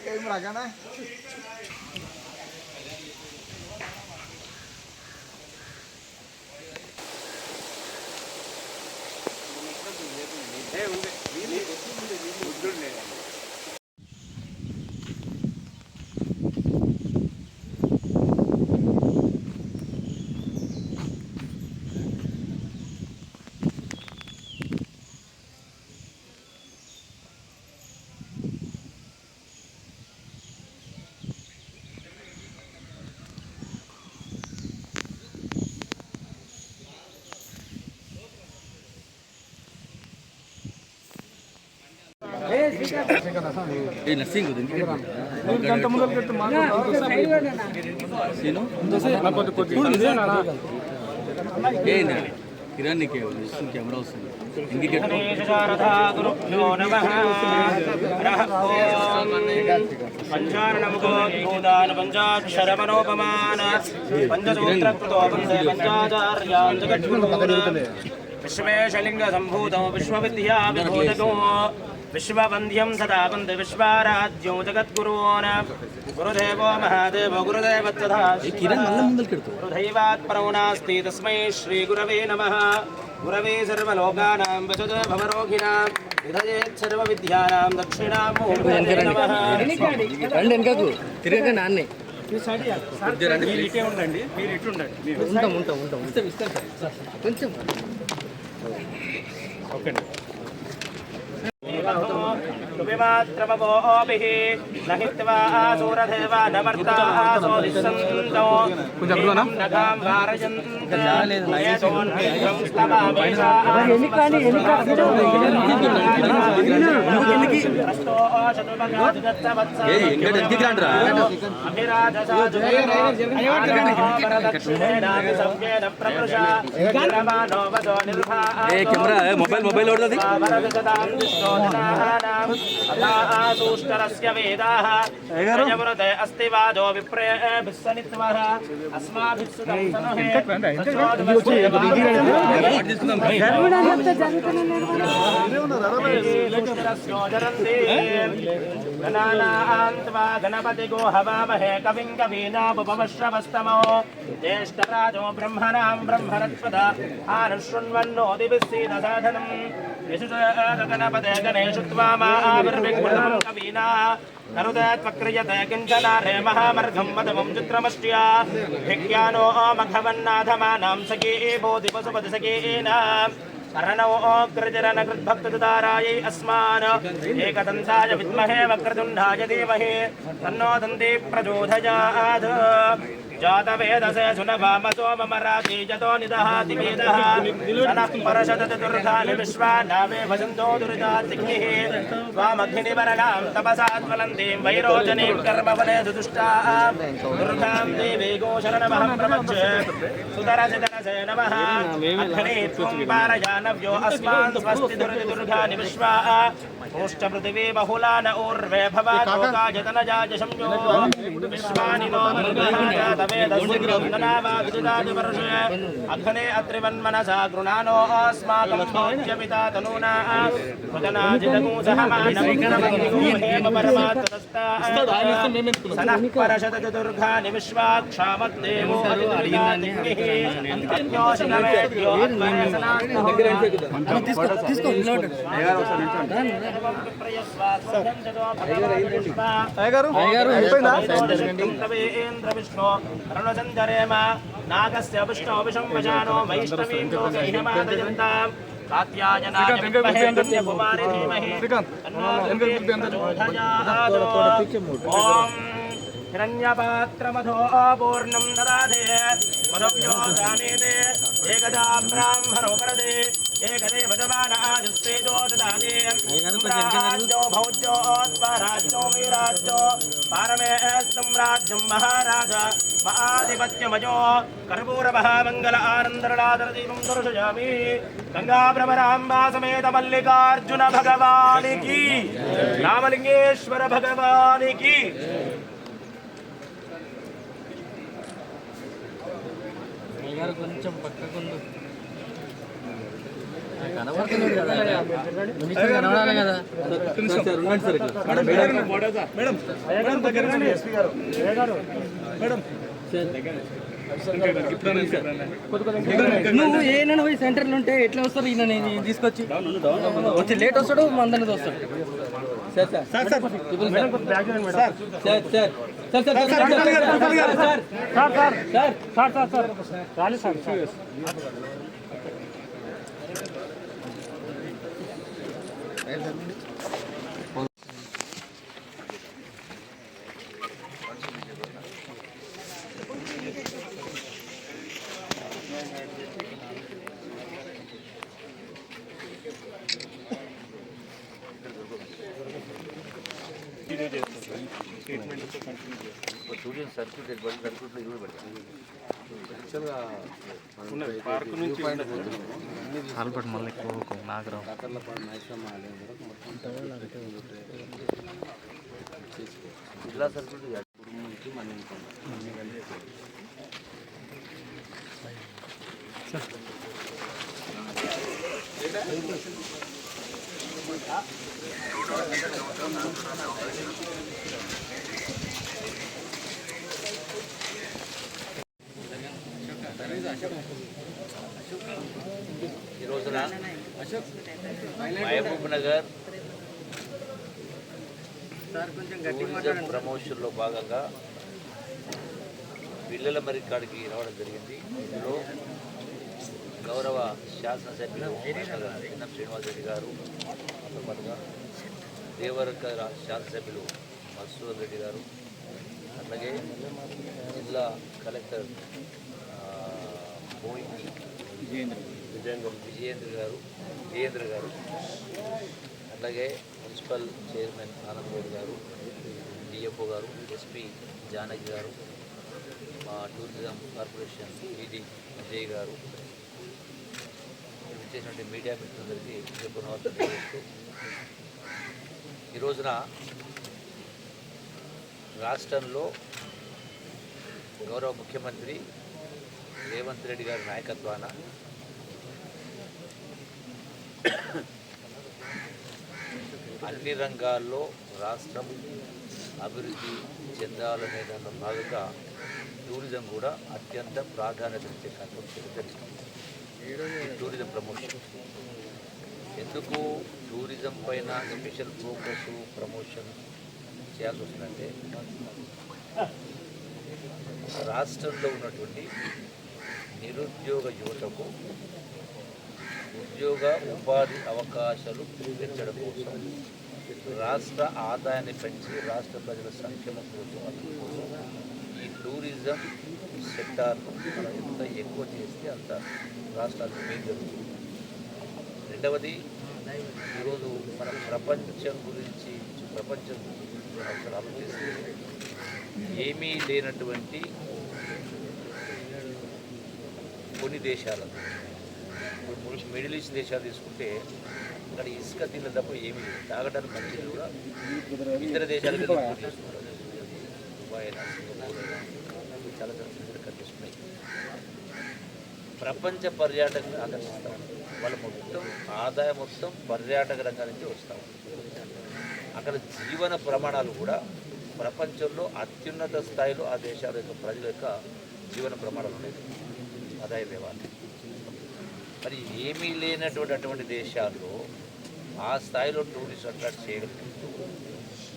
Meraga na. Nursing కిరాణి camera వస్తుంది విశ్వేశలింగ సంభూతం విశ్వవిద్యా విభూతకో విశ్వవంద్యం సదా వందే విశ్వారాధ్యం జగద్గురోన్ గురుదేవో మహాదేవో గురుదేవత్తథా గురుదైవాత్ పరో నాస్తి తస్మై శ్రీ గురవే నమః గురవే సర్వలోకానాం వసతే భవరోగిణాం విధయేత్ సర్వవిద్యానాం దక్షిణామూర్తయే నమః. రండి వెనకకు తిరగక నాన్నే మీరు ఇటే ఉండండి, మీరు ఇటు ఉండండి. ఉంటాం కొంచెం ఓకే తుమిమాత్రమవోభిః నహిత్వా ఆసూరదేవా నమర్తా ఆసో నిస్సంతో నఖాం మొబైల్ ఆసూష్టరస్య వేదాః యజవృతే అస్తి వాదో విప్రేభిః సనిత్వః అస్మాభిః సుతం సనుహే గణానాన్త్వా గణపతిగో హవామహే కవిం కవీనాముపమశ్రవస్తమో జ్యేష్ఠరాజో బ్రహ్మణాం బ్రహ్మణస్పద ఆనుశృణ్వన్నోతిభిः సాధనం గణపతే గణేషు త్వామావిర్విఘ్నం కవీనా నరుదత్వక్రియతే కించన రే మహామర్ఘం మదమం చిత్రమష్ట్యా విజ్ఞానో మఖవన్నాథమానాం సఖీ బోధి పశుపతి సఖీనాం కరణో అగ్రజరన కృద్భక్తదారాయై అస్మాన్ ఏకదంతాయ విద్మహే వక్రతుండాయ ధీమహి తన్నో దంతి ప్రచోదయాత్ జాతవేదసే సునభామసో మమరాతి జతో నిదహాతి వేదః సనః పరశతచతుర్ధాని విశ్వానామే వసంతో దురితాతిగ్నిః స్వామగ్నివరణాం తపసాత్వలంతీం వైరోచనీం కర్మవనే దుదుష్టాం దుర్గాం దేవీ గోశరణమహం ప్రపచ్చే సుతరసితనసే నమః అగ్నే త్వం పారయానవ్యో అస్మాన్ స్వస్తి దుర్గాని విశ్వా ఓష్టపృథివీ బహుళాన ఊర్వే భవాతోకాయతనజాజ సంయో విశ్వాని నో అగ్నే అత్రివన్మనసా గృణానో అస్మాకం భోజ్యపితా తనూనా సనః పరశతచతుర్గాని విశ్వాక్షామద్దేవో విష్ణు రణసంజరేమ నాగస్య విష్ణు విషం వశానో వైష్ణవీం లోకైహమాదయంతాం కాత్యాయనాయ విద్మహే కన్యాకుమారి ధీమహి ఓం హిరణ్యపాత్రమధో పూర్ణం దదాతే మధుభ్యో దానేతే ఏకదా బ్రాహ్మణో వరదే ఏకదేవ జమానాజుస్తేజో దదాతే రాజ్యో భౌజ్యో స్వరాజ్యో వీరాజ్యో పారమేస్తం రాజ్యం మహారాజ మహాధిపత్యమజో కర్పూర మహామంగళ ఆనందరళాదర దీపం దర్శయామి గంగాభ్రమరాంబా సమేత మల్లికార్జున భగవానికి రామలింగేశ్వర భగవానికి కొంచెం పక్కకుండు కనబడుతున్నాడు కదా మినిస్టర్ కనబడాలి కదా. సార్ ఉండండి సార్ ఇట్లా. నువ్వు ఏమైనా పోయి సెంటర్లో ఉంటే ఎట్లా వస్తారు ఈయన నేను తీసుకొచ్చి వచ్చి లేట్ వస్తాడు మందన్నది వస్తాడు. Sir sir sir sir sir sir Albert మళ్ళీ ఎక్కువ నాగరం జిల్లా సర్కిల్ ఈ రోజున మహబూబ్ నగర్ టూరిజం ప్రమోషన్లో భాగంగా పిల్లల మరికాడికి రావడం జరిగింది. ఇందులో గౌరవ శాసనసభ్యులు చిన్న శ్రీనివాసరెడ్డి గారు, పాటుగా దేవరకర శాసనసభ్యులు మసూర్ రెడ్డి గారు, అట్లాగే జిల్లా కలెక్టర్ విజయేంద్ర గారు, అట్లాగే మున్సిపల్ చైర్మన్ ఆనంద్ గౌడ్ గారు, డిఎఫ్ఓ గారు, ఎస్పీ జానకి గారు, మా టూరిజం కార్పొరేషన్ ఈడీ విజయ్ గారు, చేసినటువంటి మీడియా మిత్రులందరికీ పునరావృతం చేస్తూ ఈ రోజున రాష్ట్రంలో గౌరవ ముఖ్యమంత్రి రేవంత్ రెడ్డి గారి నాయకత్వాన అన్ని రంగాల్లో రాష్ట్రం అభివృద్ధి చెందాలనే దానిలో భాగంగా టూరిజం కూడా అత్యంత ప్రాధాన్యత ఇచ్చే కార్యక్రమం టూరిజం ప్రమోషన్. ఎందుకు టూరిజం పైన స్పెషల్ ఫోకస్ ప్రమోషన్ చేయాల్సి వస్తుందంటే రాష్ట్రంలో ఉన్నటువంటి నిరుద్యోగ యువతకు ఉద్యోగ ఉపాధి అవకాశాలు పెంచడం కోసం, రాష్ట్ర ఆదాయాన్ని పెంచి రాష్ట్ర ప్రజల సంక్షేమం కోసం ఈ టూరిజం సెక్టార్ను మనం ఎంత ఎక్కువ చేస్తే అంత రాష్ట్రానికి మేలు జరుగుతుంది. రెండవది, ఈరోజు మనం ప్రపంచం గురించి ఆలోచిస్తే ఏమీ లేనటువంటి కొన్ని దేశాలు, ఇప్పుడు మిడిల్ ఈస్ట్ దేశాలు తీసుకుంటే అక్కడ ఇసుక తిన్న తప్ప ఏమీ లేదు, తాగడానికి మంచిది కూడా ఇతర దేశాలకు తీసుకుంటారు. దుబాయ్ అయినా సింగపూర్ అయినా చాలా సంస్కృతులు కనిపిస్తున్నాయి. ప్రపంచ పర్యాటకులను ఆకర్షిస్తాం. వాళ్ళ మొత్తం ఆదాయం మొత్తం పర్యాటక రంగం నుంచి వస్తాం. అక్కడ జీవన ప్రమాణాలు కూడా ప్రపంచంలో అత్యున్నత స్థాయిలో ఆ దేశాల యొక్క ప్రజల యొక్క జీవన ప్రమాణాలు ఉన్నాయి, ఆదాయ వ్యవహారం. మరి ఏమీ లేనటువంటి అటువంటి దేశాల్లో ఆ స్థాయిలో టూరిస్ట్ అట్రాక్ట్ చేయగలుగుతూ,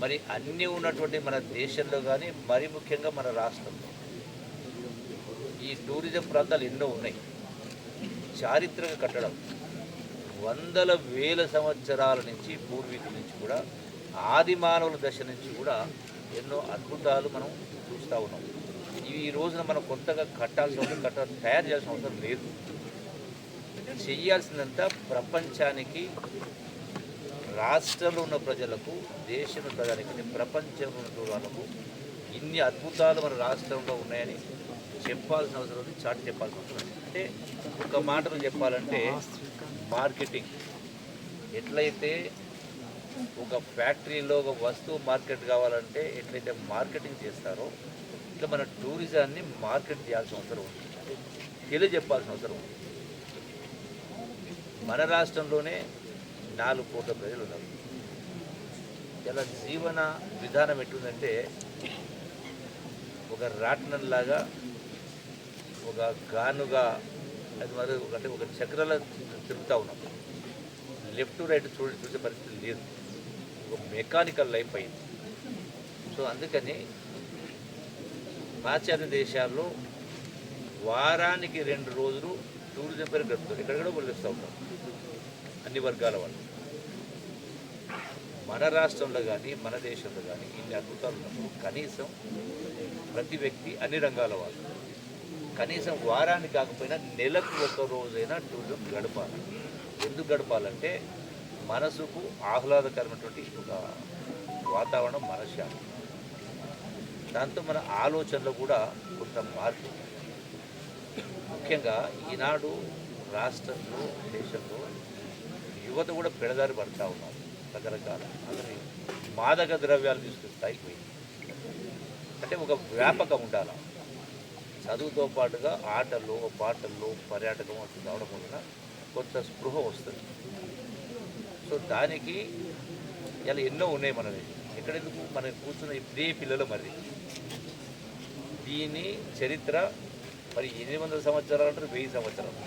మరి అన్నీ ఉన్నటువంటి మన దేశంలో కానీ మరి ముఖ్యంగా మన రాష్ట్రంలో ఈ టూరిజం ప్రాంతాలు ఎన్నో ఉన్నాయి. చారిత్రక కట్టడం వందల వేల సంవత్సరాల నుంచి పూర్వీకుల నుంచి కూడా ఆది మానవుల దశ నుంచి కూడా ఎన్నో అద్భుతాలు మనం చూస్తూ ఉన్నాం. ఇవి ఈ రోజున మనం కొత్తగా కట్టాల్సిన అవసరం తయారు చేయాల్సిన అవసరం లేదు. చేయాల్సిందంతా ప్రపంచానికి, రాష్ట్రంలో ఉన్న ప్రజలకు, దేశంలో ప్రజలకి, ప్రపంచంలో ఉన్న వాళ్ళకు ఇన్ని అద్భుతాలు మన రాష్ట్రంలో ఉన్నాయని చెప్పాల్సిన అవసరం ఉంది, చాటి చెప్పాల్సిన అవసరం ఉంది. అంటే ఒక మాటలో చెప్పాలంటే మార్కెటింగ్ ఎట్లయితే ఒక ఫ్యాక్టరీలో ఒక వస్తువు మార్కెట్ కావాలంటే ఎట్లయితే మార్కెటింగ్ చేస్తారో ఇట్లా మన టూరిజాన్ని మార్కెట్ చేయాల్సిన అవసరం ఉంది, తెలియజెప్పాల్సిన అవసరం ఉంది. మన రాష్ట్రంలోనే 4 కోట్ల ప్రజలు ఉన్నారు. ఇలా జీవన విధానం ఎట్లుందంటే ఒక రాట్నంలాగా ఒక గానుగా అది మరి అంటే ఒక చక్రాల తిరుగుతూ ఉన్నాం. లెఫ్ట్ రైట్ చూసే పరిస్థితి లేదు. ఒక మెకానికల్ లైఫ్ అయింది. సో అందుకని పాశ్చాత్య దేశాల్లో వారానికి 2 రోజులు టూరిజం పేరు గడుపుతారు. ఎక్కడెక్కడ వదిలేస్తూ ఉంటారు అన్ని వర్గాల వాళ్ళు. మన రాష్ట్రంలో కానీ మన దేశంలో కానీ ఇన్ని అద్భుతాలు ఉన్నప్పుడు కనీసం ప్రతి వ్యక్తి అన్ని రంగాల వాళ్ళు కనీసం వారానికి కాకపోయినా నెలకు 1 రోజైనా టూరిజం గడపాలి. ఎందుకు గడపాలంటే మనసుకు ఆహ్లాదకరమైనటువంటి ఒక వాతావరణం మనశ్శాంతి. దాంతో మన ఆలోచనలో కూడా కొంత మార్పు. ముఖ్యంగా ఈనాడు రాష్ట్రంలో దేశంలో యువత కూడా పెడదారి పడుతూ ఉన్నారు. రకరకాల అతని మాదక ద్రవ్యాలు తీసుకునే స్థాయికి పోయింది. అంటే ఒక వ్యాపకం ఉండాలి. చదువుతో పాటుగా ఆటల్లో పాటల్లో పర్యాటకం అట్లా రావడం వలన కొంత స్పృహ వస్తుంది. సో దానికి ఇలా ఎన్నో ఉన్నాయి మనది. ఎక్కడెందుకు మనం కూర్చున్న ఇదే పిల్లలు మరి దీని చరిత్ర మరి 800 సంవత్సరాలు అంటారు, 1000 సంవత్సరాలు.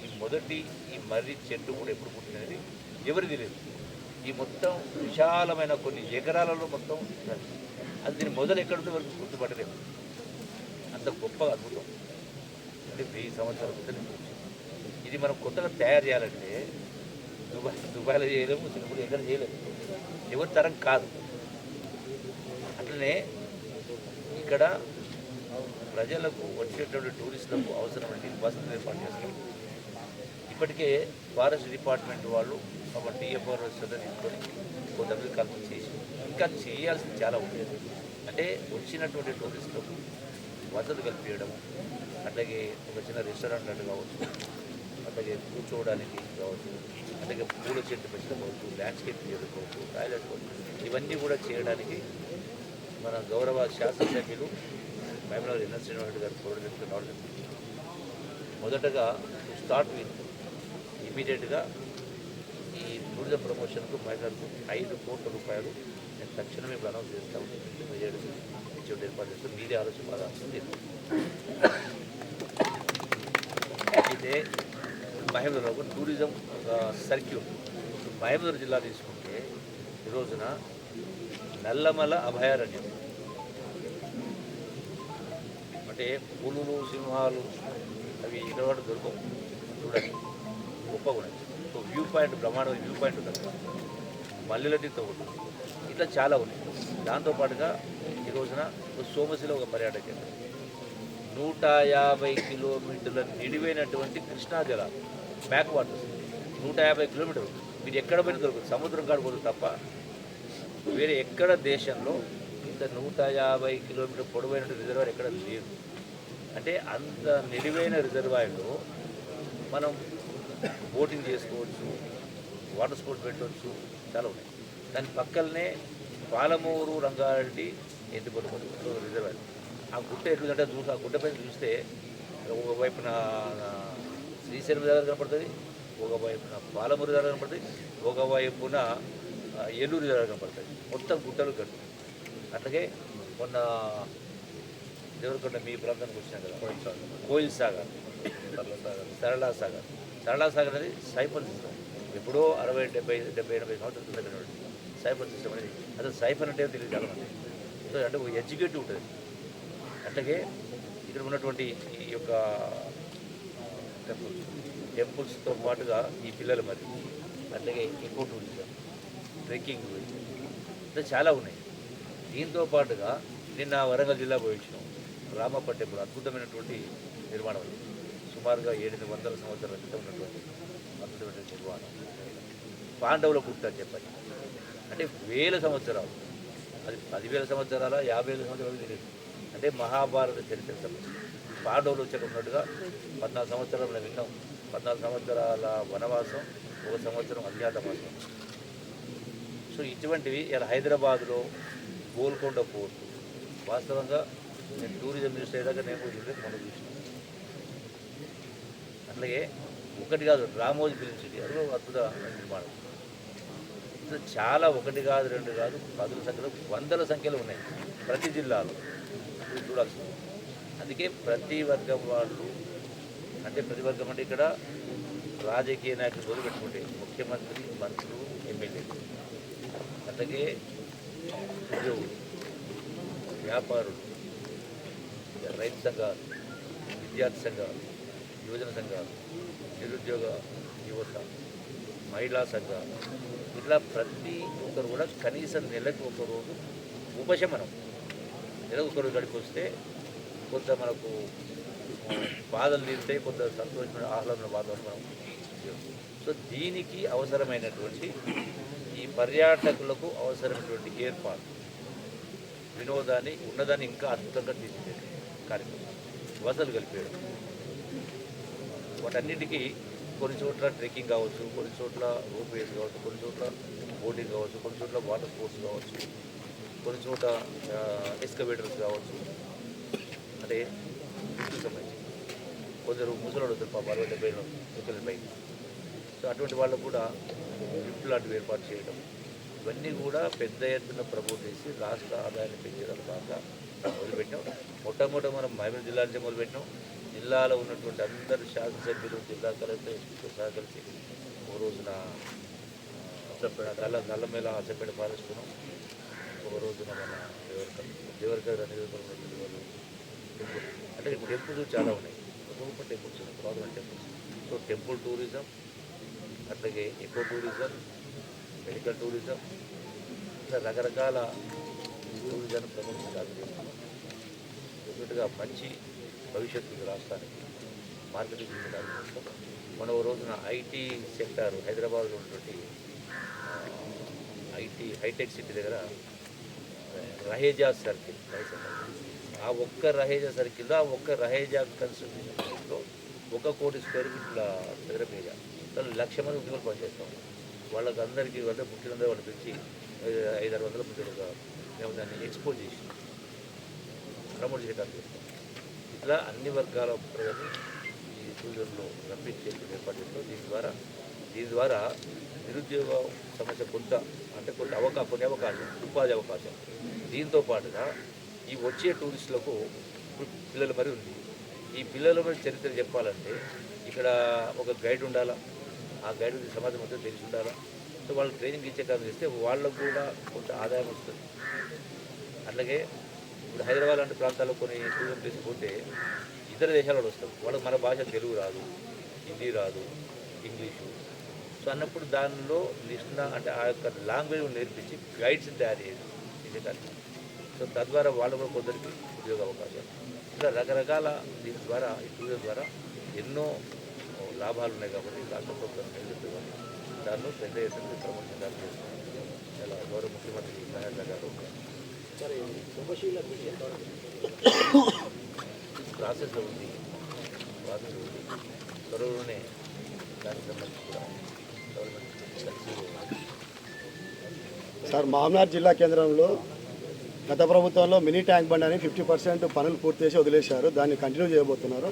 ఈ మొదటి ఈ మర్రి చెట్టు కూడా ఎప్పుడు పుట్టినది ఎవరు తెలియదు. ఈ మొత్తం విశాలమైన కొన్ని ఎకరాలలో మొత్తం అది దీని మొదలు ఎక్కడుందో వరకు గుర్తుపట్టలేదు. అంత గొప్ప అద్భుతం. అంటే 1000 సంవత్సరాల క్రితం ఇది మనం కొత్తగా తయారు చేయాలంటే దుబాయ్లో చేయలేము, సింగపూర్ ఎక్కడ చేయలేము. ఎవరి తరం కాదు. అట్లనే ఇక్కడ ప్రజలకు వచ్చేటువంటి టూరిస్టులకు అవసరమైన వసతులు ఏర్పాటు చేస్తారు. ఇప్పటికే ఫారెస్ట్ డిపార్ట్మెంట్ వాళ్ళు టీఎఫ్ఆర్ తీసుకొని కొంత కల్పన చేసి ఇంకా చేయాల్సింది చాలా ఉండేది. అంటే వచ్చినటువంటి టూరిస్టులకు వసతి కల్పించడము, అట్లాగే ఒక చిన్న రెస్టారెంట్ అంటే కావచ్చు, అట్లాగే కూర్చోవడానికి కావచ్చు, అట్లాగే పూల చెట్టు పెంచడం కావచ్చు, ల్యాండ్స్కేప్ చేయడం కావచ్చు, టాయిలెట్ కావచ్చు, ఇవన్నీ కూడా చేయడానికి మన గౌరవ శాసనసభ్యులు మహబూబ్నగర్ ఎన్ఎస్ శ్రీనివాస్ గారు కోరడానికి రావడం. మొదటగా స్టార్ట్ విత్ ఇమీడియట్గా ఈ టూరిజం ప్రమోషన్కు మహిళలకు 5 కోట్ల రూపాయలు నేను తక్షణమే ఇప్పుడు అనౌన్స్ చేస్తాను. ఇచ్చే ఏర్పాటు చేస్తాను. మీదే ఆలోచన బాగా వస్తుంది. అయితే మహబూబ్నగర్లో టూరిజం సర్క్యూట్ మహబూబ్నగర్ జిల్లా తీసుకుంటే ఈ రోజున నల్లమల అభయారణ్యం అంటే పులులు సింహాలు అవి ఇక్కడ దొరకవు. చూడండి గొప్పగా ఉన్నాయి. సో వ్యూ పాయింట్ బ్రహ్మాండ వ్యూ పాయింట్ ఉంటుంది. మల్లెలటితో ఉంటుంది. ఇట్లా చాలా ఉన్నాయి. దాంతోపాటుగా ఈ రోజున సోమశిల ఒక పర్యాటక కేంద్రం, 150 కిలోమీటర్ల నిడివైనటువంటి కృష్ణా జలాలు బ్యాక్ వాటర్స్ 150 కిలోమీటర్లు మీరు ఎక్కడ పోయినా దొరకదు. సముద్రం కాడిపోదు తప్ప వేరే ఎక్కడ దేశంలో ఇంత 150 కిలోమీటర్ పొడవైన రిజర్వాయర్ ఎక్కడ లేదు. అంటే అంత నిడివైన రిజర్వాయర్లో మనం బోటింగ్ చేసుకోవచ్చు, వాటర్ స్పోర్ట్స్ పెట్టవచ్చు, చాలా ఉన్నాయి. దాని పక్కనే పాలమూరు రంగారెడ్డి ఎత్తిపోతు రిజర్వాయర్. ఆ గుట్ట ఎట్లుందంటే ఆ గుట్ట పైన చూస్తే ఒకవైపున శ్రీశైలం దగ్గర కనపడుతుంది, ఒకవైపున పాలమూరు దగ్గర కనపడుతుంది, ఒకవైపున ఏలూరు దగ్గర కనపడుతుంది. మొత్తం గుట్టలు కట్టు. అట్లాగే మొన్న దేవరకొండ మీ ప్రాంతానికి వచ్చినా కదా కోయిల్ సాగర్, సరళా సాగర్ అనేది సైఫన్ సిస్టమ్. ఎప్పుడో 60, 70, 80 సంవత్సరాల కింద సైఫన్ సిస్టమ్ అనేది. అసలు సైఫన్ అంటే తెలియదు చాలామంది. సో అంటే ఒక ఎడ్యుకేటివ్ ఉంటుంది. అట్లాగే ఇక్కడ ఉన్నటువంటి ఈ యొక్క టెంపుల్స్తో పాటుగా ఈ పిల్లలు మరి అట్లాగే ఎకో టూరిజం, ట్రెక్కింగ్ ఇట్లా చాలా ఉన్నాయి. దీంతో పాటుగా నిన్న వరంగల్ జిల్లా పోయి వచ్చినాం. రామప్ప టెంపుల్ అద్భుతమైనటువంటి నిర్మాణం. సుమారుగా 700 సంవత్సరాల క్రితం ఉన్నటువంటి అద్భుతమైన నిర్మాణం. పాండవుల గుట్ట అని చెప్పండి. అంటే 1000 సంవత్సరాలు, అది 10,000 సంవత్సరాల 50,000 సంవత్సరాలు తెలియదు. అంటే మహాభారత చరిత్ర సంబంధించి పాండవులు వచ్చాక ఉన్నట్టుగా 14 సంవత్సరాలు మనం విన్నాం. 14 సంవత్సరాల వనవాసం, 1 సంవత్సరం అజ్ఞాతవాసం. సో ఇటువంటివి ఇలా హైదరాబాద్లో గోల్కొండ పోర్టు. వాస్తవంగా నేను టూరిజం మినిస్టర్ అయ్యాక నేను కూడా మనం చూసినాను. అట్లాగే ఒకటి కాదు, రామోజీ ఫిలిం సిటీ అది కూడా అద్భుత నిర్మాణం. ఇట్లా చాలా ఒకటి కాదు, రెండు కాదు, పదుల సంఖ్యలో, వందల సంఖ్యలో ఉన్నాయి ప్రతి జిల్లాలో. ఇప్పుడు చూడాల్సింది. అందుకే ప్రతి వర్గం వాళ్ళు, అంటే ప్రతి వర్గం అంటే ఇక్కడ రాజకీయ నాయకులు మొదలు పెట్టుకుంటే ముఖ్యమంత్రి, మంత్రులు, ఎమ్మెల్యేలు, అలాగే ఉద్యోగులు, వ్యాపారులు, రైతు సంఘాలు, విద్యార్థి సంఘాలు, యువజన సంఘాలు, నిరుద్యోగ యువత, మహిళా సంఘాలు, ఇట్లా ప్రతి ఒక్కరు కూడా కనీసం నెలకు ఒకరోజు ఉపశమనం, నెలకు ఒకరోజు గడిపి వస్తే కొంత మనకు బాధలు తీరుతాయి, కొంత సంతోషమైన ఆహ్లాదమైన వాతావరణం. సో దీనికి అవసరమైనటువంటి ఈ పర్యాటకులకు అవసరమైనటువంటి ఏర్పాటు, వినోదాన్ని ఉన్నదాన్ని ఇంకా అద్భుతంగా తీర్చిదిద్దే కార్యక్రమం, వసతులు కలిపేయడం. వాటన్నిటికీ కొన్ని చోట్ల ట్రెక్కింగ్ కావచ్చు, కొన్ని చోట్ల రోప్ వేస్ కావచ్చు, కొన్ని చోట్ల బోటింగ్ కావచ్చు, కొన్ని చోట్ల వాటర్ స్పోర్ట్స్ కావచ్చు, కొన్ని చోట్ల ఎక్స్కవేటర్స్ కావచ్చు. అంటే లిఫ్ట్కి సంబంధించి కొందరు ముసలోడు వస్తారు పాప 60-70 ఎకరాల పైకి. సో అటువంటి వాళ్ళకు కూడా లిఫ్ట్ లాంటివి ఏర్పాటు చేయడం, ఇవన్నీ కూడా పెద్ద ఎత్తున ప్రమోట్ చేసి రాష్ట్ర ఆదాయాన్ని పెంచడం బాగా మొదలుపెట్టాం. మొట్టమొదటి మనం మహబూబ్ జిల్లా నుంచి మొదలుపెట్టినాం. జిల్లాలో ఉన్నటువంటి అందరు శాసనసభ్యులు, జిల్లా కలెక్టర్, ఎస్పీతో సహా కలిసి ఓ రోజున నల్లమేళ అసెంబ్లీ పాలిస్తున్నాం. ఒక రోజున మన దేవరకర్ నియోజకవర్గంలో వాళ్ళు టెంపుల్, అంటే టెంపుల్స్ చాలా ఉన్నాయి, ఒక్కొక్క టెంపుల్స్ ఉన్నాయి, పురాతన టెంపుల్స్. సో టెంపుల్ టూరిజం, అట్లాగే ఎకో టూరిజం, మెడికల్ టూరిజం, ఇలా రకరకాల టూరిజం ప్రమోషన్ చేస్తున్నాం. డెఫినెట్గా మంచి భవిష్యత్తు రాష్ట్రానికి మార్కెటింగ్ చేయడానికి. మన ఓ రోజున ఐటీ సెక్టార్ హైదరాబాద్లో ఉన్నటువంటి ఐటీ హైటెక్ సిటీ దగ్గర రహేజా సర్కిల్, ఆ ఒక్క రహేజా సర్కిల్లో, ఆ ఒక్క రహేజా కన్స్ట్రక్షన్లో 1 కోటి స్క్వేర్ ఫీట్ల చదరపు ఏరియా, దాని 1,00,000 మంది ఉద్యోగులు పనిచేస్తాం. వాళ్ళకి అందరికీ అంటే ముఖ్యంగా వాళ్ళు పెంచి 500-600 ముద్దులుగా మేము దాన్ని ఎక్స్పోజ్ చేసి ప్రమోట్ చేయడానికి చేస్తాం. ఇట్లా అన్ని వర్గాల ప్రజలు ఈ టూరిజంలో రప్పించేందుకు ఏర్పాటు చేస్తాం. దీని ద్వారా నిరుద్యోగ సమస్య కొంత, అంటే కొన్ని అవకాశం, ఉపాధి అవకాశం. దీంతో పాటుగా ఈ వచ్చే టూరిస్టులకు పిల్లల మరి ఉంది. ఈ పిల్లల మరి చరిత్ర చెప్పాలంటే ఇక్కడ ఒక గైడ్ ఉండాలా, ఆ గైడ్ సమాజం మొత్తం తెలిసి ఉండాలా. సో వాళ్ళు ట్రైనింగ్ ఇచ్చే కాలం చేస్తే వాళ్ళకు కూడా కొంత ఆదాయం వస్తుంది. అట్లాగే ఇప్పుడు హైదరాబాద్ లాంటి ప్రాంతాల్లో కొన్ని టూరిజం ప్లేస్ పోతే ఇతర దేశాల వాళ్ళు వస్తారు, వాళ్ళకి మన భాష తెలుగు రాదు, హిందీ రాదు, ఇంగ్లీషు. సో అన్నప్పుడు దానిలో అంటే ఆ యొక్క లాంగ్వేజ్ నేర్పించి గైడ్స్ని తయారు చేసే కార్యక్రమం. సో తద్వారా వాళ్ళు కూడా కొందరికి ఉద్యోగ అవకాశాలు, ఇలా రకరకాల దీని ద్వారా, ఈ టూరిజం ద్వారా ఎన్నో లాభాలు ఉన్నాయి. కాబట్టి రాష్ట్ర ప్రభుత్వం నిలుపుతుంది. దానిలో పెద్ద ఎత్తున ప్రమోషన్ చేస్తున్నాం. ఇలా గౌరవ ముఖ్యమంత్రి నారాయణ గారు ప్రాసెస్లో ఉంది. త్వరలోనే దానికి సంబంధించి కూడా గవర్నమెంట్ కలిసి. సార్, మామనార్ జిల్లా కేంద్రంలో గత ప్రభుత్వంలో మినీ ట్యాంక్ బండ్ అని 50% పనులు పూర్తి చేసి వదిలేశారు. దాన్ని కంటిన్యూ చేయబోతున్నారు.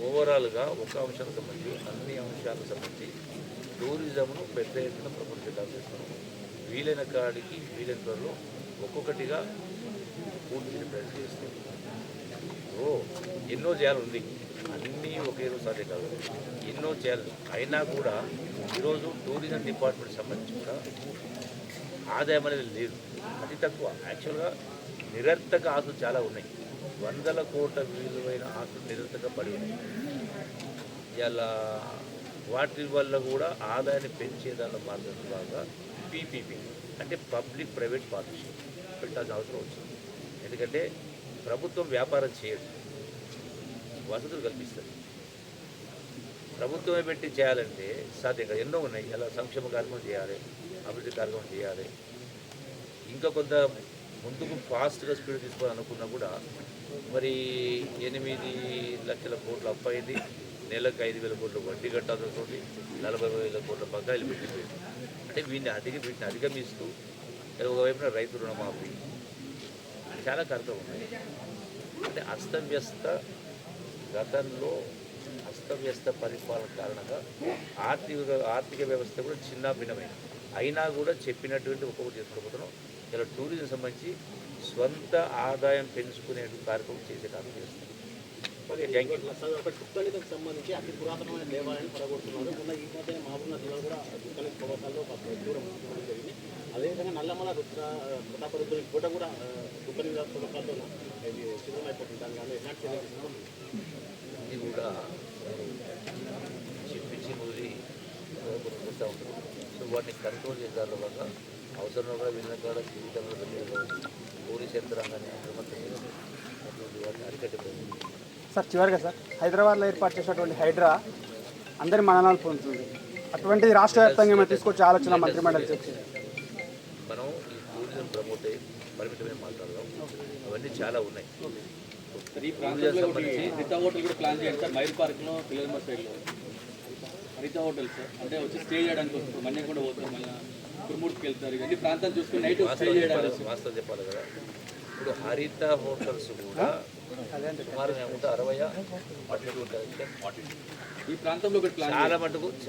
ఓవరాల్గా ఒక అంశానికి సంబంధించి అన్ని అంశాలకు సంబంధించి టూరిజంను పెద్ద ఎత్తున ప్రమోట్ చేస్తున్నాం. వీలైన కాడికి వీలైన త్వరలో ఒక్కొక్కటిగా పూర్తి చేసే ప్రయత్నం చేస్తాం. ఎన్నో చేయాలి ఉంది, అన్నీ ఒకే రోజు సాధ్యం కాదు, ఎన్నో చేయాలి. అయినా కూడా ఈరోజు టూరిజం డిపార్ట్మెంట్ సంబంధించి కూడా ఆదాయం అనేది లేదు, అతి తక్కువ. యాక్చువల్గా నిరర్థక ఆస్తులు చాలా ఉన్నాయి, 100ల కోట్ల విలువైన ఆస్తులు నిరర్థక పడి ఉన్నాయి. ఇలా వాటి వల్ల కూడా ఆదాయాన్ని పెంచేదాని మార్గం బాగా పీపీపీ అంటే పబ్లిక్ ప్రైవేట్ పార్ట్నర్షిప్ పెట్టాల్సిన అవసరం వచ్చింది. ఎందుకంటే ప్రభుత్వం వ్యాపారం చేయదు, వసతులు కల్పిస్తుంది. ప్రభుత్వమే పెట్టి చేయాలంటే సాధ్యం కాదు. ఎన్నో ఉన్నాయి, ఇలా సంక్షేమ కార్యక్రమం చేయాలి, అభివృద్ధి కార్యక్రమం చేయాలి. ఇంకా కొంత ముందుకు ఫాస్ట్గా స్పీడ్ తీసుకోవాలనుకున్నా కూడా మరి 8 లక్షల కోట్ల అప్పు అయింది, నెలకు 5,000 కోట్ల వడ్డీ కట్టాల్సి 40,000 కోట్ల బకాయిలు పెట్టిపోయింది. అంటే వీటిని అధిగమిస్తూ ఒకవైపున రైతు రుణమాఫీ, చాలా కార్యక్రమం ఉన్నాయి. అంటే అస్తవ్యస్త గతంలో అస్తవ్యస్త పరిపాలన కారణంగా ఆర్థిక వ్యవస్థ కూడా చిన్న భిన్నమైంది. అయినా కూడా చెప్పినటువంటి ఒక్కొక్కటి చేసుకోకపోతున్నాం. ఇలా టూరిజం సంబంధించి స్వంత ఆదాయం పెంచుకునే కార్యక్రమం చేసే కార్యక్రమం చేస్తాం. Okay, thank you. దుఃఖానికి సంబంధించి అతి పురాతనమైన దేవాలయాన్ని పడగొడుతున్నారు. మొన్న ఈ మధ్య మహబూబ్నగర్ జిల్లాలో కూడా దుఃఖానికి పర్వతాల్లో దూరం జరిగింది. అదేవిధంగా నల్లమల ప్రతాపరుద్రుని కోట కూడా దుఃఖనిగా పథకాలతో సిద్ధమైపోతుంది. కానీ ఎలాంటి చర్యలు ఇది కూడా చిప్పించి ముదిరి చూస్తూ ఉంటారు. సో వాటిని కంట్రోల్ చేసే వల్ల అవసరం కూడా విన్న కాడ జీవితంలో వెళ్ళి పోలీస్ యంత్రాంగాన్ని వాటిని అరికట్టిపోయింది. సార్ చివరిగా సార్ హైదరాబాద్లో ఏర్పాటు చేసినటువంటి హైడ్రా అందరి మరణాలు పొందుతుంది. అటువంటిది రాష్ట్ర వ్యాప్తంగా ఏమైనా తీసుకొచ్చే ఆలోచన మంత్రిమండలి చర్చ. మనం ఈ టూరిజం ప్రమోట్ అయ్యి పరిమితమైన మాట్లాడదాం. అవన్నీ చాలా ఉన్నాయి. హరిత హోటల్ కూడా ప్లాన్ చేయండి సార్. మైల్ పార్క్లో పిల్లల సైడ్లో హరిత హోటల్ సార్, అంటే వచ్చి స్టే చేయడానికి వస్తుంది. మళ్ళీ కూడా పోతాం, మళ్ళీ కురుమూర్తికి వెళ్తారు. ఇవన్నీ ప్రాంతాలు చూసుకుని నైట్ స్టే చేయడానికి వాస్తవం చెప్పాలి కదా. ఇప్పుడు హరిత హోటల్స్ కూడా సుమారు 60 ఉంటుంది. ఈ ప్రాంతంలో ఒకటి ప్లాన్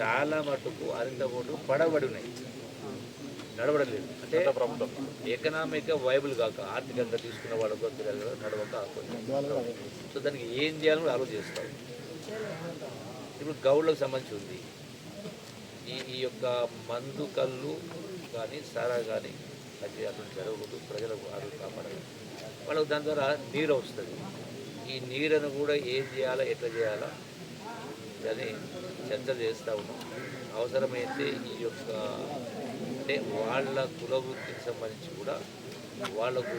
చాలా మటుకు హరిత హోటల్ పడబడి ఉన్నాయి, నడవడం లేదు. అంటే ఎకనామిక్గా వైబుల్ కాక ఆర్థికంగా తీసుకున్న వాళ్ళకు నడవక ఆకుండా. సో దానికి ఏం చేయాలని ఆలోచిస్తాం. ఇప్పుడు గౌడ్లకు సంబంధించి ఉంది ఈ యొక్క మందు కళ్ళు కానీ సారా కానీ అది అటువంటి జరగకూడదు. ప్రజలకు ఆరోగ్యం కాపాడాలి. వాళ్ళకు దాని ద్వారా నీరు వస్తుంది. ఈ నీరును కూడా ఏం చేయాలా, ఎట్లా చేయాలా అని చర్చలు చేస్తూ ఉన్నాం. అవసరమైతే ఈ యొక్క అంటే వాళ్ళ కులవృత్తికి సంబంధించి కూడా వాళ్లకు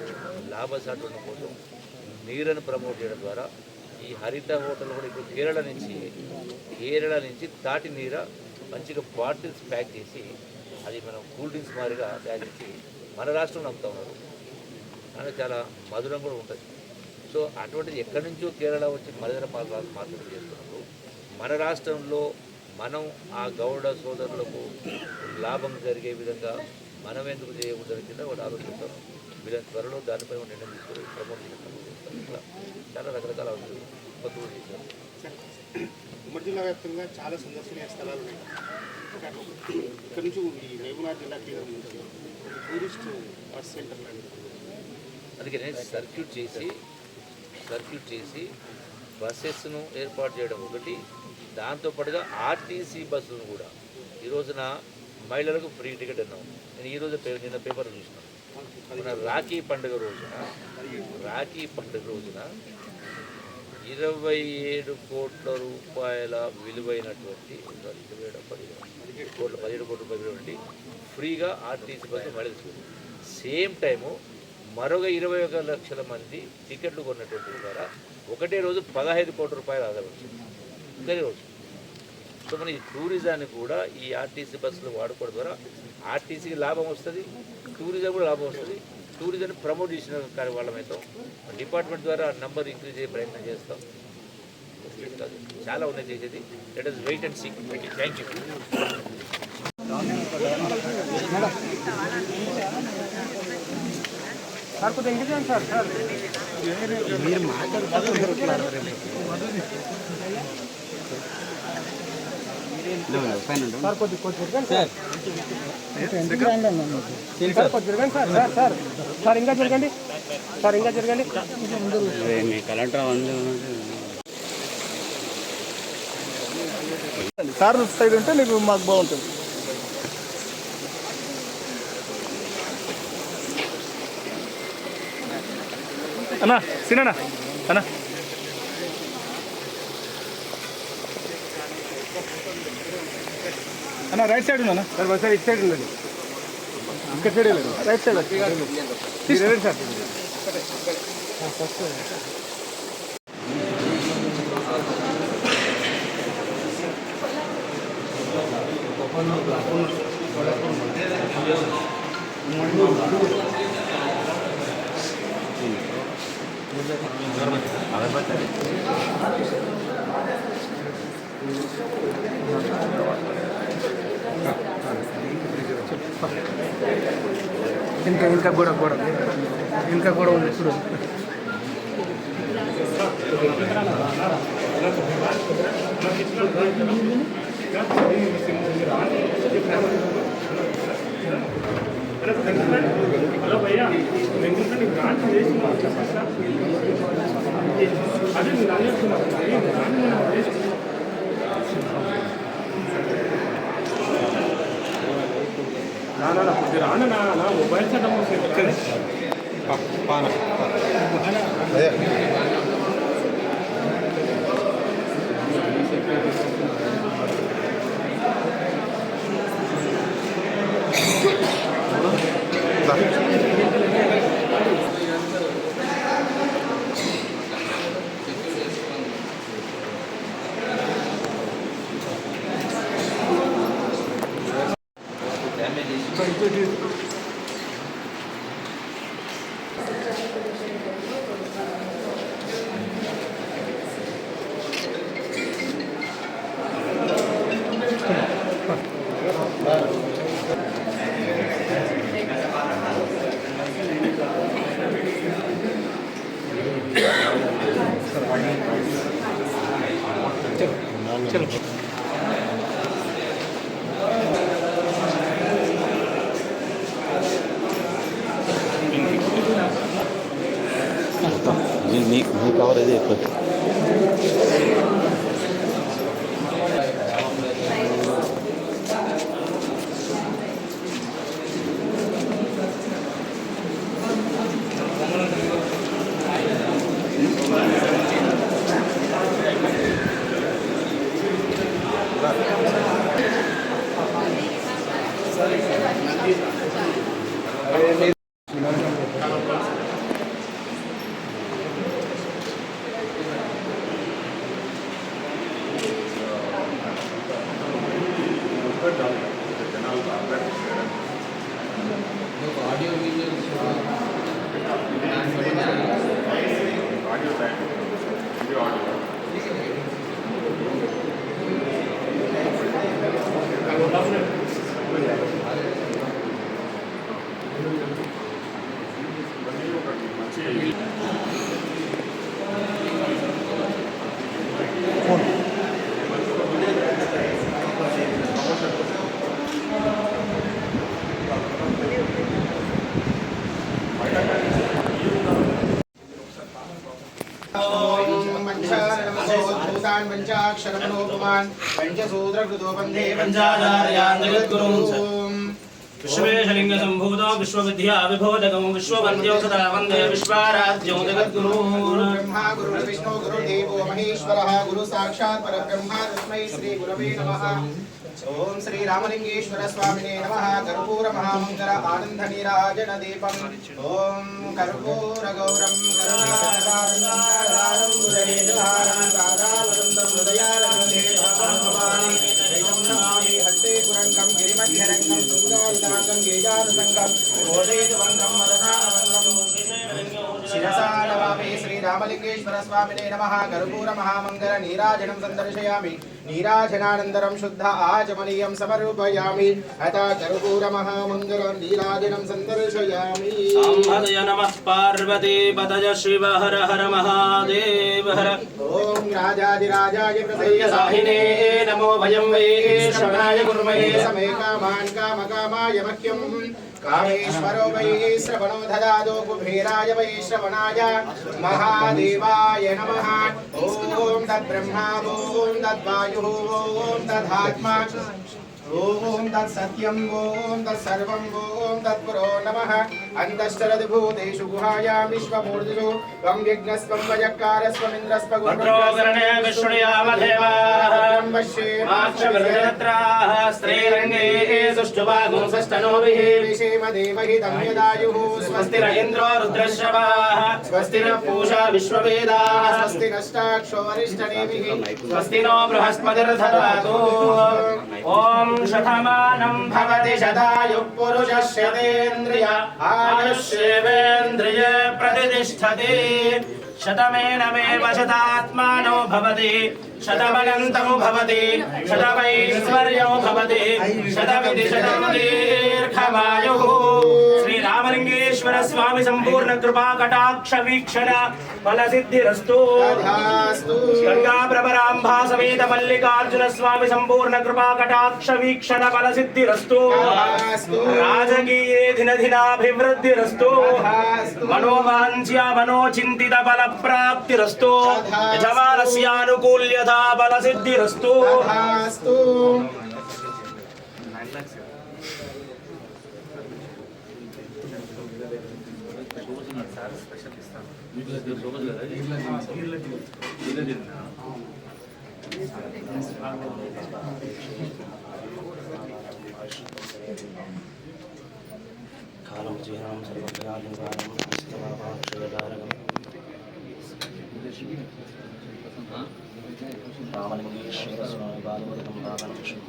లాభసాటు కోసం నీరును ప్రమోట్ చేయడం ద్వారా ఈ హరిత హోటల్ కూడా ఇప్పుడు కేరళ నుంచి తాటి నీర మంచిగా బాటిల్స్ ప్యాక్ చేసి అది మనం కూల్ డ్రింక్స్ మాదిరిగా తయారు చేసి మన రాష్ట్రంలో అమ్ముతా ఉన్నారు. కానీ చాలా మధురం కూడా ఉంటుంది. సో అటువంటిది ఎక్కడి నుంచో కేరళ వచ్చి మన దగ్గర మార్కెట్ చేస్తున్నప్పుడు మన రాష్ట్రంలో మనం ఆ గౌడ సోదరులకు లాభం జరిగే విధంగా మనం ఎందుకు చేయకూడదు కింద వాళ్ళు ఆలోచిస్తాం. వీళ్ళ త్వరలో దానిపై నిర్ణయం తీసుకొని ప్రమోట్ చేస్తాం. ఇట్లా చాలా రకరకాల పద్ధతులు చేశారు. ఉమ్మడి జిల్లా వ్యాప్తంగా చాలా సందర్శనీయ స్థలాలు ఉన్నాయి. ఇక్కడ నుంచి ఈ మహబూబ్నగర్ జిల్లా కేంద్రం నుంచి టూరిస్ట్ బస్ సెంటర్ అందుకనే సర్క్యూట్ చేసి బస్సెస్ను ఏర్పాటు చేయడం ఒకటి. దాంతోపాటుగా ఆర్టీసీ బస్సులను కూడా ఈ రోజున మహిళలకు ఫ్రీ టికెట్ అన్నాం. నేను ఈరోజు నిన్న పేపర్ చూసినాను. మన రాఖీ పండుగ రోజున 27 కోట్ల రూపాయల విలువైనటువంటి 17 కోట్ల రూపాయలు ఫ్రీగా ఆర్టీసీ బస్సు మహిళలకు. సేమ్ టైము మరొక 21 లక్షల మంది టికెట్లు కొన్నటువంటి ద్వారా ఒకటే రోజు 15 కోట్ల రూపాయలు ఆదాయం వచ్చింది ఒకే రోజు. సో మన ఈ టూరిజాన్ని కూడా ఈ ఆర్టీసీ బస్సులు వాడుకోవడం ద్వారా ఆర్టీసీకి లాభం వస్తుంది, టూరిజం కూడా లాభం వస్తుంది. టూరిజం ప్రమోట్ చేసిన వాళ్ళమైతాం. డిపార్ట్మెంట్ ద్వారా నంబర్ ఇంక్రీజ్ అయ్యే ప్రయత్నం చేస్తాం. చాలా ఉన్నాయి చేసేది. Let us wait and see. Thank you. Sir కొద్దిగా ఎంగేజ్ చేయండి సార్. మీరు మాట్లాడుతున్నారు. సార్ కొద్దిగా జరగండి సార్. జరగండి సార్ ఇంకా జరగండి సార్ సైడ్ ఉంటే నీకు మాకు బాగుంటుంది. అన్నా సినా అన్నా అన్న రైట్ సైడ్ ఉన్నా సార్. బస్ ఇటు సైడ్ ఉండండి. ఇంకా సైడ్ లేదు, రైట్ సైడ్ సార్. ఇంకా కూడా ఉంది చూడు. मोबाइल से మీ కవర్ అదే ఎక్కువ पंचाक्षरमनोपमान पंचसूत्रकृतो वन्दे पंचाचार्यान् जगद्गुरुं विश्वेशलिंग संभूतो विश्वविद्या विभोजकं विश्ववन्द्यो सदा वन्दे विश्वाराध्यो जगद्गुरून् ब्रह्मा गुरु विष्णु गुरुदेवो महेश्वरः गुरु साक्षात् परब्रह्मा तस्मै श्री गुरवे नमः। ओम श्री रामलिंगेश्वर स्वामिने नमः। कर्पूर महामंगल आनंद नीराजन दीपम् ओम कर्पूर गौरम करुणाधारं गुरुदेवहारं सादावदन्तं हृदयारविन्दे भगवान् दैवं नमामि। हस्ते पुरङ्गं गिरिमध्यरङ्गं तुङ्गारुदाङ्गं गेजानुसङ्गं ओदेतवङ्गं मदनावङ्गं शिरसा नमामि। श्री रामलिंगेश्वर स्वामिने नमः। कर्पूर महामंगल नीराजनं संदर्शयामि। नीराजनानन्तरं शुद्ध आचमनीयं समर्पयामि। अतः कर्पूर महामंगल नीराजनं संदर्शयामि। संहदय नमः पार्वती पतय शिव हर हर महादेव हर। ओम राजाधिराजाय प्रसय्य साहिने नमो भयं वै श्रवणाय कुर्महे समे कामान् कामकामाय मह्यं कामेश्वरो वै श्रवणो ददातु कुबेराय वै श्रवणाय महादेवाय नमः। ओम तद्ब्रह्मा ओम तद्वायुः ओम तदात्मा ओम तत्सत्यं ओम तत्सर्वं ओम तत्पुरो नमः। अन्तश्चरद्भूतेषु गुहायां विश्वमूर्तिषु त्वं विघ्नस्त्वं वयक्कारस्त्वमिन्द्रस्त्वं भद्रोगरणे विष्णुयामदेवाः माक्षविरजत्राः स्त्रीरङ्गे सुष्ठुवागुंसस्तनोभिः विषेम देवहितं यदायुः स्वस्ति न इन्द्रो रुद्रश्रवाः स्वस्ति न पूषा विश्ववेदाः स्वस्ति नष्टाक्षो वरिष्ठनेमिः स्वस्ति नो बृहस्पतिर्दधातु। ॐ शतमानं भवति शतायुः पुरुषः शतेन्द्रिय आयुष्येवेन्द्रिय प्रतिष्ठति। शतमेनमेव शतात्मानो भवति शतमनन्तं भवति शतमैश्वर्यो भवति शतमिति शतं दीर्घमायुः। श्री रामलिंगेश्वर మల్లికార్జునేశ్వర స్వామి సంపూర్ణ కృపా కటాక్ష వీక్షణ ఫల సిద్ధిరస్తు గంగా ప్రభరాంభా సమేత మల్లికార్జున స్వామి సంపూర్ణ కృపా కటాక్ష వీక్షణ ఫల సిద్ధిరస్తు రాజకీయే దిన దినాభివృద్ధిరస్తు మనోవాంఛ్య మనోచింతిత ఫల ప్రాప్తిరస్తు యజమానస్యానుకూల్యతా ఫల సిద్ధిరస్తు కాలం జీవనం సర్వప్రయాణం రామలింగేశ్వర స్వామి బాలవదం రామలక్ష్మి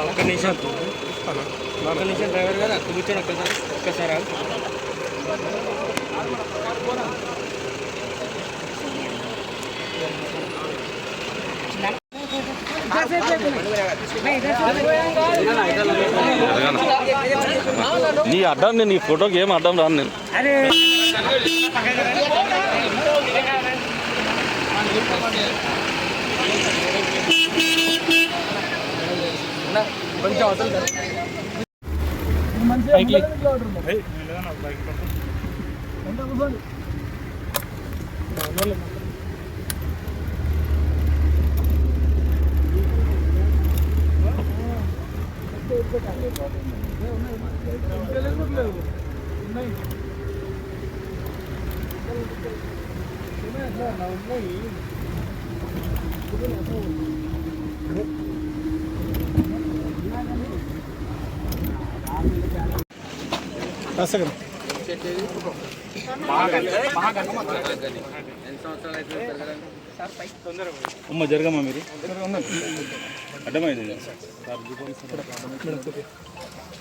ఒక్క నిమిషం డ్రైవర్ గారు అక్కడ కూర్చొని ఒక్కసారి నీ అడ్డం నేను ఈ ఫోటోకి ఏం అడ్డం రాను నేను. అమ్మ జరగమ్మా మీరు అడ్డమైంది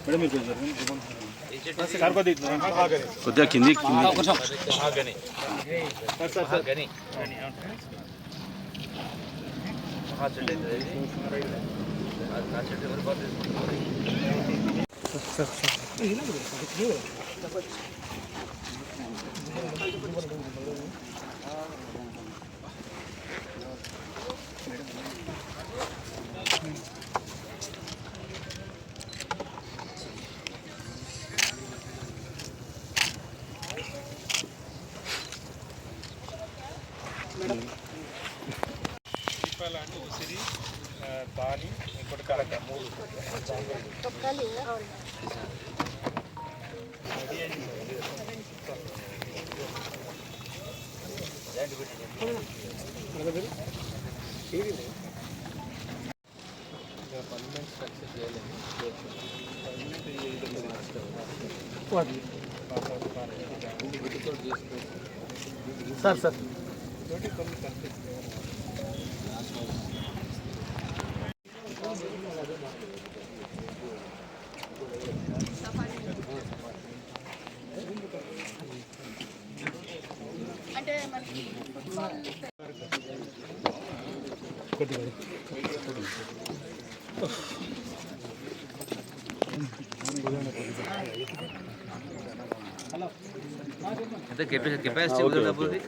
మేడం మీరు కొద్దిగా కింది ఉసిరి బాని ఇంకోటి కలక మూడు సార్ సార్ ఎంత కెపాసిటీ ఉంది డబ్బుది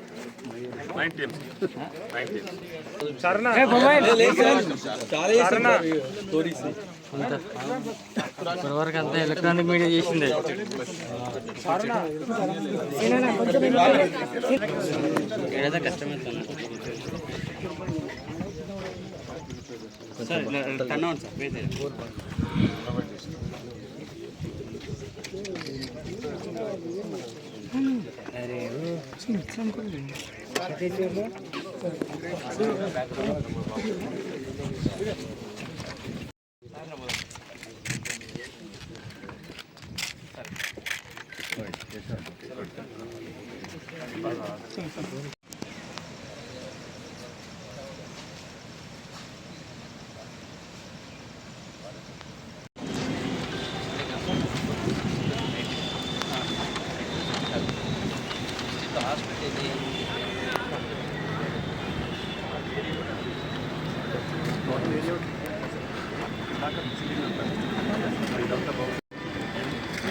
ఇప్పటివరకు అంతా ఎలక్ట్రానిక్ మీడియా చేసిందే. ఏదైనా కష్టమైంది సార్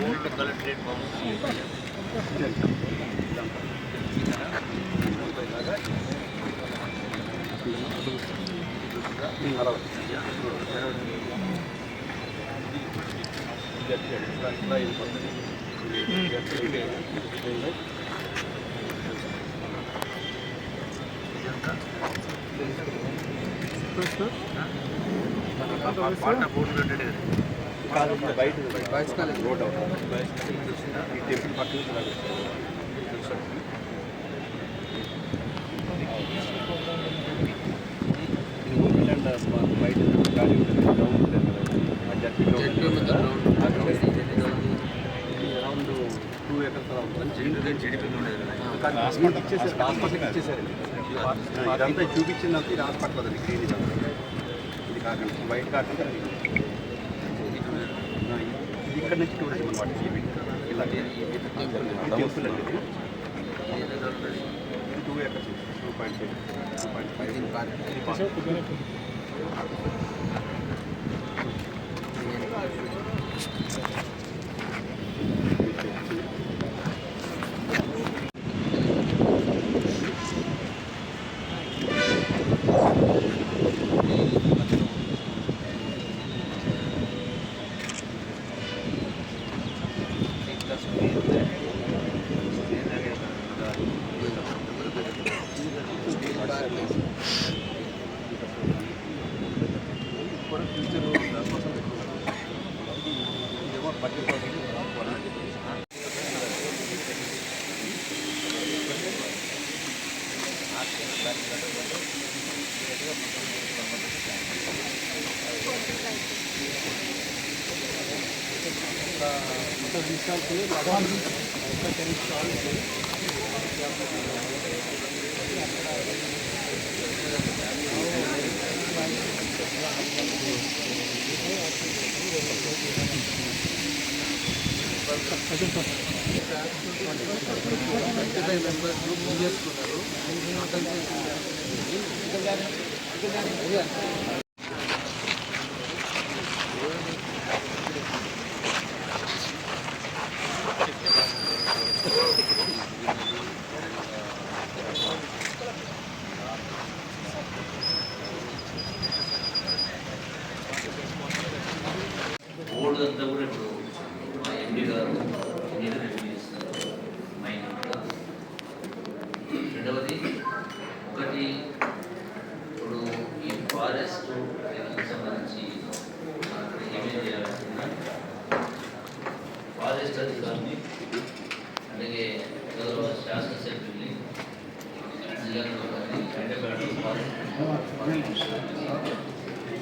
ఓల్డ్ కలెక్టరేట్ పాట బోర్డు కట్టేది బయట రోడ్ ఈ టెంపుల్ పక్కన బయట గాడి ఉంటుంది గ్రౌండ్ ఉంటుంది కదా అరౌండ్ 2 acres హాస్పిటల్కి ఇచ్చేసారు. ఇదంతా చూపించిందంతా ఇది హాస్పిటల్ అది గ్రీన్ ఇదంతా. ఇది కాకుండా వైట్ కాకుండా ఇక్కడ నుంచి టూరిజం అనమాట. ఇలా టెంపుల్ అండి. 2 acres 2.5 బోర్డు అంతా కూడా ఇప్పుడు మా ఎండి గారు నీరు రెడీ చేస్తున్నారు. మైన్ కూడా రెండవది ఒకటి ఇప్పుడు ఈ ఫారెస్ట్ సంబంధించి ఏమేమి చేయాల్సిందా ఫారెస్ట్ అధికారిని అలాగే గౌరవ శాసనసభ్యుల్ని జిల్లాలో హైదరాబాద్ ఫారెస్ట్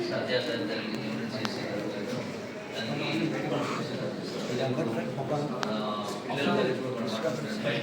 సత్యాగ్రహం చేసే దానికి పిల్లలందరికీ కూడా